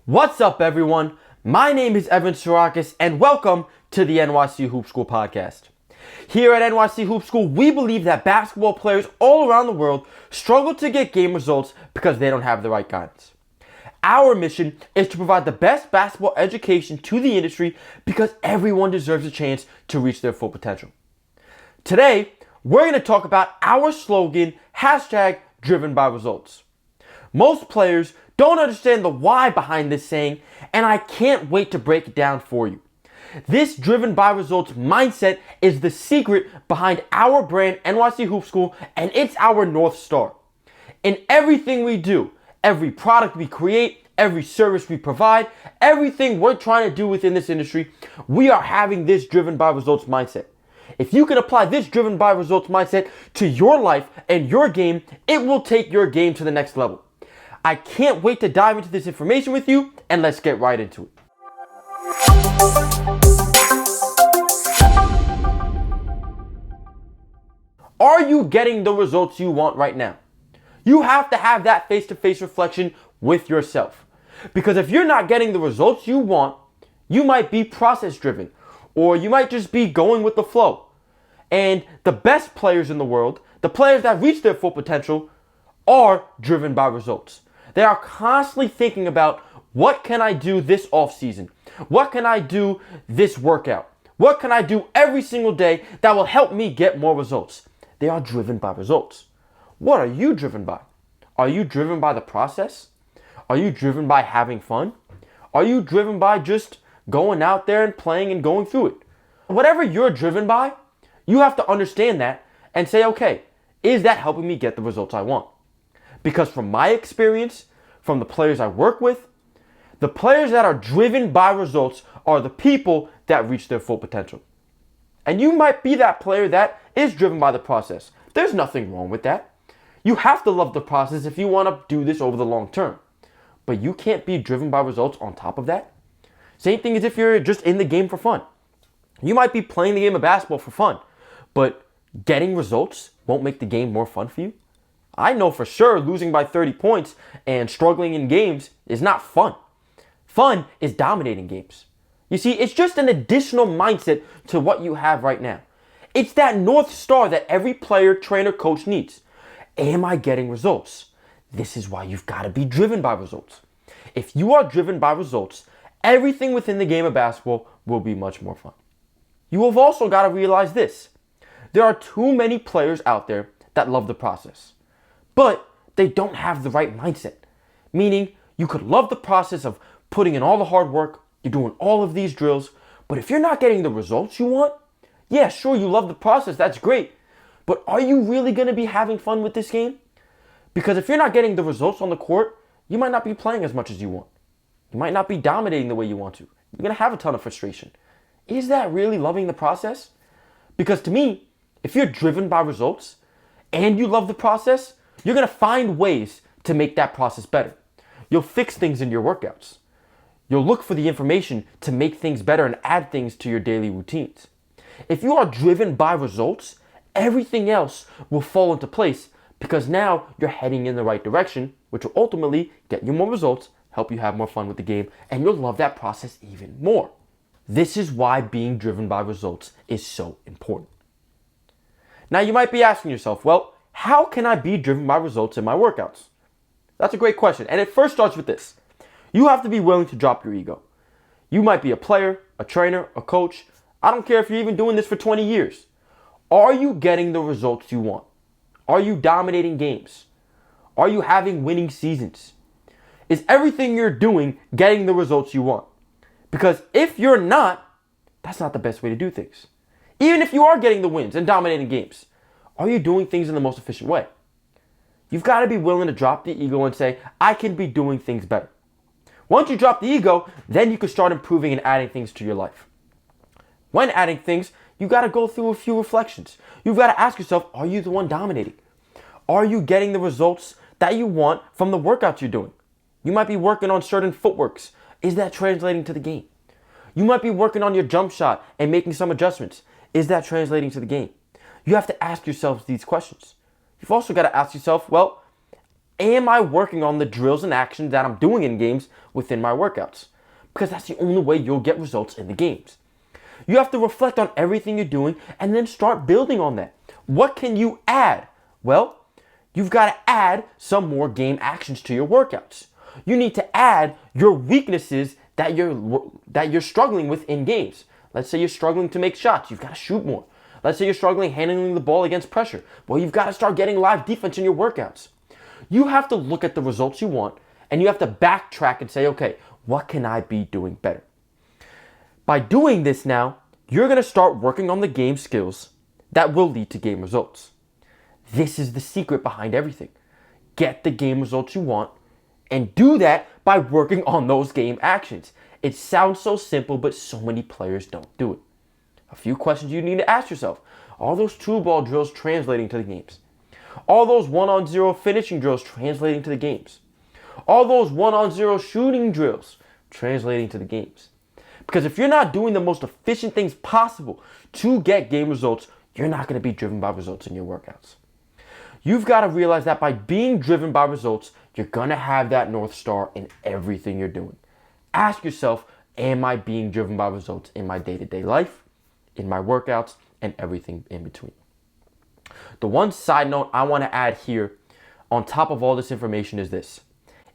What's up, everyone? My name is Evan Sirakis, and welcome to the NYC Hoop School podcast. Here at NYC Hoop School, we believe that basketball players all around the world struggle to get game results because they don't have the right guidance. Our mission is to provide the best basketball education to the industry because everyone deserves a chance to reach their full potential. Today, we're going to talk about our slogan, #Driven by Results. Most players don't understand the why behind this saying, and I can't wait to break it down for you. This driven by results mindset is the secret behind our brand, NYC Hoop School, and it's our North Star. In everything we do, every product we create, every service we provide, everything we're trying to do within this industry, we are having this driven by results mindset. If you can apply this driven by results mindset to your life and your game, it will take your game to the next level. I can't wait to dive into this information with you, and let's get right into it. Are you getting the results you want right now? You have to have that face-to-face reflection with yourself. Because if you're not getting the results you want, you might be process-driven, or you might just be going with the flow. And the best players in the world, the players that reach their full potential, are driven by results. They are constantly thinking about, what can I do this off season? What can I do this workout? What can I do every single day that will help me get more results? They are driven by results. What are you driven by? Are you driven by the process? Are you driven by having fun? Are you driven by just going out there and playing and going through it? Whatever you're driven by, you have to understand that and say, okay, is that helping me get the results I want? Because from my experience, from the players I work with, the players that are driven by results are the people that reach their full potential. And you might be that player that is driven by the process. There's nothing wrong with that. You have to love the process if you want to do this over the long term. But you can't be driven by results on top of that. Same thing as if you're just in the game for fun. You might be playing the game of basketball for fun, but getting results won't make the game more fun for you. I know for sure losing by 30 points and struggling in games is not fun. Fun is dominating games. You see, it's just an additional mindset to what you have right now. It's that North Star that every player, trainer, coach needs. Am I getting results? This is why you've got to be driven by results. If you are driven by results, everything within the game of basketball will be much more fun. You have also got to realize this. There are too many players out there that love the process, but they don't have the right mindset. Meaning, you could love the process of putting in all the hard work, you're doing all of these drills, but if you're not getting the results you want, yeah, sure, you love the process, that's great, but are you really going to be having fun with this game? Because if you're not getting the results on the court, you might not be playing as much as you want. You might not be dominating the way you want to. You're going to have a ton of frustration. Is that really loving the process? Because to me, if you're driven by results and you love the process, you're going to find ways to make that process better. You'll fix things in your workouts. You'll look for the information to make things better and add things to your daily routines. If you are driven by results, everything else will fall into place because now you're heading in the right direction, which will ultimately get you more results, help you have more fun with the game, and you'll love that process even more. This is why being driven by results is so important. Now you might be asking yourself, well, how can I be driven by results in my workouts? That's a great question, and it first starts with this. You have to be willing to drop your ego. You might be a player, a trainer, a coach. I don't care if you're even doing this for 20 years. Are you getting the results you want? Are you dominating games? Are you having winning seasons? Is everything you're doing getting the results you want? Because if you're not, that's not the best way to do things. Even if you are getting the wins and dominating games, are you doing things in the most efficient way? You've got to be willing to drop the ego and say, I can be doing things better. Once you drop the ego, then you can start improving and adding things to your life. When adding things, you've got to go through a few reflections. You've got to ask yourself, are you the one dominating? Are you getting the results that you want from the workouts you're doing? You might be working on certain footworks. Is that translating to the game? You might be working on your jump shot and making some adjustments. Is that translating to the game? You have to ask yourself these questions. You've also got to ask yourself, well, am I working on the drills and actions that I'm doing in games within my workouts? Because that's the only way you'll get results in the games. You have to reflect on everything you're doing and then start building on that. What can you add? Well, you've got to add some more game actions to your workouts. You need to add your weaknesses that you're struggling with in games. Let's say you're struggling to make shots. You've got to shoot more. Let's say you're struggling handling the ball against pressure. Well, you've got to start getting live defense in your workouts. You have to look at the results you want and you have to backtrack and say, okay, what can I be doing better? By doing this now, you're going to start working on the game skills that will lead to game results. This is the secret behind everything. Get the game results you want and do that by working on those game actions. It sounds so simple, but so many players don't do it. A few questions you need to ask yourself. Are those 2-ball drills translating to the games? Are those 1-on-0 finishing drills translating to the games? Are those 1-on-0 shooting drills translating to the games? Because if you're not doing the most efficient things possible to get game results, you're not going to be driven by results in your workouts. You've got to realize that by being driven by results, you're going to have that North Star in everything you're doing. Ask yourself, am I being driven by results in my day-to-day life, in my workouts, and everything in between? The one side note I want to add here on top of all this information is this.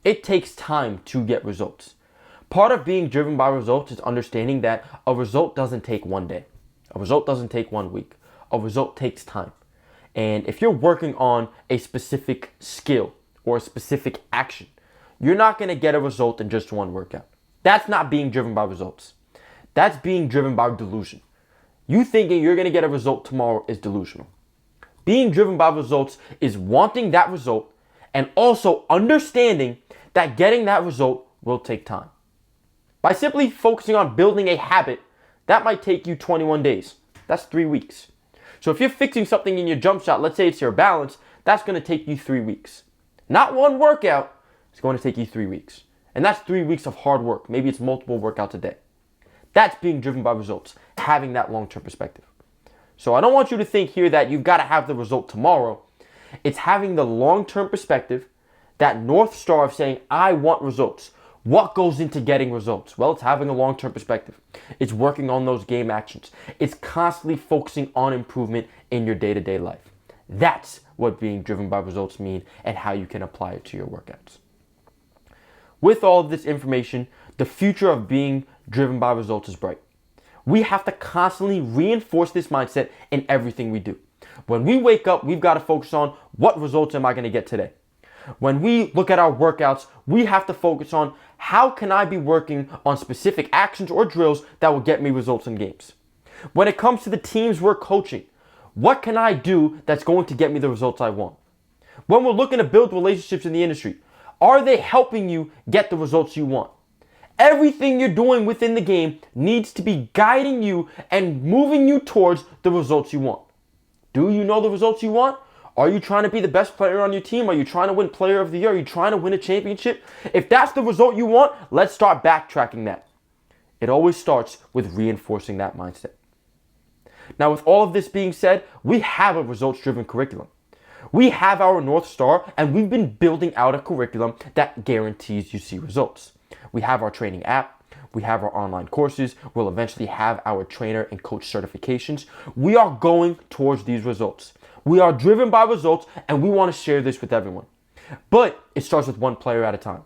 It takes time to get results. Part of being driven by results is understanding that a result doesn't take one day. A result doesn't take 1 week. A result takes time. And if you're working on a specific skill or a specific action, you're not going to get a result in just one workout. That's not being driven by results. That's being driven by delusion. You thinking you're going to get a result tomorrow is delusional. Being driven by results is wanting that result and also understanding that getting that result will take time. By simply focusing on building a habit, that might take you 21 days. That's 3 weeks. So if you're fixing something in your jump shot, let's say it's your balance, that's going to take you 3 weeks. Not one workout, it's going to take you 3 weeks. And that's 3 weeks of hard work. Maybe it's multiple workouts a day. That's being driven by results, having that long-term perspective. So I don't want you to think here that you've got to have the result tomorrow. It's having the long-term perspective, that North Star of saying, I want results. What goes into getting results? Well, it's having a long-term perspective. It's working on those game actions. It's constantly focusing on improvement in your day-to-day life. That's what being driven by results mean and how you can apply it to your workouts. With all of this information, the future of being driven by results is bright. We have to constantly reinforce this mindset in everything we do. When we wake up, we've got to focus on what results am I going to get today? When we look at our workouts, we have to focus on how can I be working on specific actions or drills that will get me results in games. When it comes to the teams we're coaching, what can I do that's going to get me the results I want? When we're looking to build relationships in the industry, are they helping you get the results you want? Everything you're doing within the game needs to be guiding you and moving you towards the results you want. Do you know the results you want? Are you trying to be the best player on your team? Are you trying to win player of the year? Are you trying to win a championship? If that's the result you want, let's start backtracking that. It always starts with reinforcing that mindset. Now, with all of this being said, we have a results-driven curriculum. We have our North Star, and we've been building out a curriculum that guarantees you see results. We have our training app. We have our online courses. We'll eventually have our trainer and coach certifications. We are going towards these results. We are driven by results, and we want to share this with everyone. But it starts with one player at a time.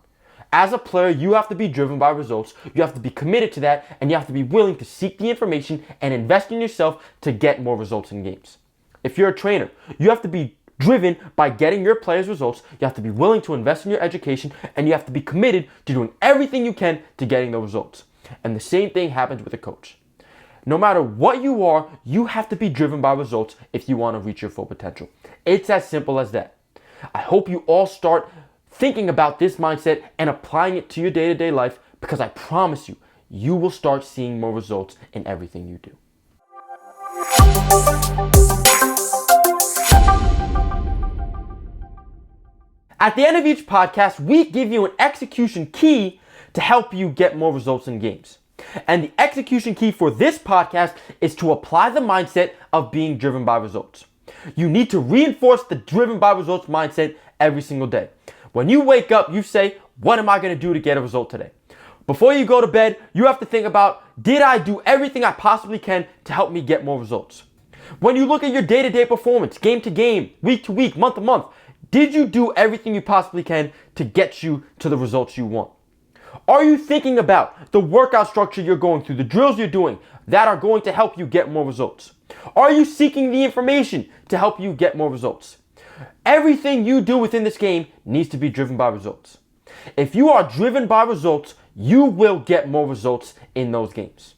As a player, you have to be driven by results. You have to be committed to that, and you have to be willing to seek the information and invest in yourself to get more results in games. If you're a trainer, you have to be driven by getting your players results. You have to be willing to invest in your education, and you have to be committed to doing everything you can to getting those results. And the same thing happens with a coach. No matter what you are, you have to be driven by results if you want to reach your full potential. It's as simple as that. I hope you all start thinking about this mindset and applying it to your day-to-day life, because I promise you, you will start seeing more results in everything you do. At the end of each podcast, we give you an execution key to help you get more results in games. And the execution key for this podcast is to apply the mindset of being driven by results. You need to reinforce the driven by results mindset every single day. When you wake up, you say, what am I going to do to get a result today? Before you go to bed, you have to think about, did I do everything I possibly can to help me get more results? When you look at your day-to-day performance, game to game, week to week, month to month, did you do everything you possibly can to get you to the results you want? Are you thinking about the workout structure you're going through, the drills you're doing that are going to help you get more results? Are you seeking the information to help you get more results? Everything you do within this game needs to be driven by results. If you are driven by results, you will get more results in those games.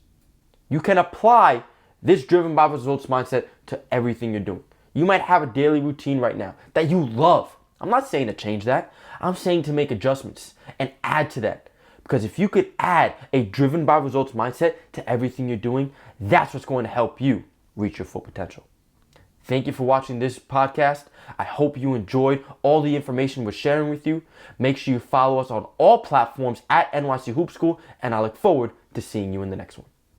You can apply this driven by results mindset to everything you're doing. You might have a daily routine right now that you love. I'm not saying to change that. I'm saying to make adjustments and add to that. Because if you could add a driven by results mindset to everything you're doing, that's what's going to help you reach your full potential. Thank you for watching this podcast. I hope you enjoyed all the information we're sharing with you. Make sure you follow us on all platforms at NYC Hoop School, and I look forward to seeing you in the next one.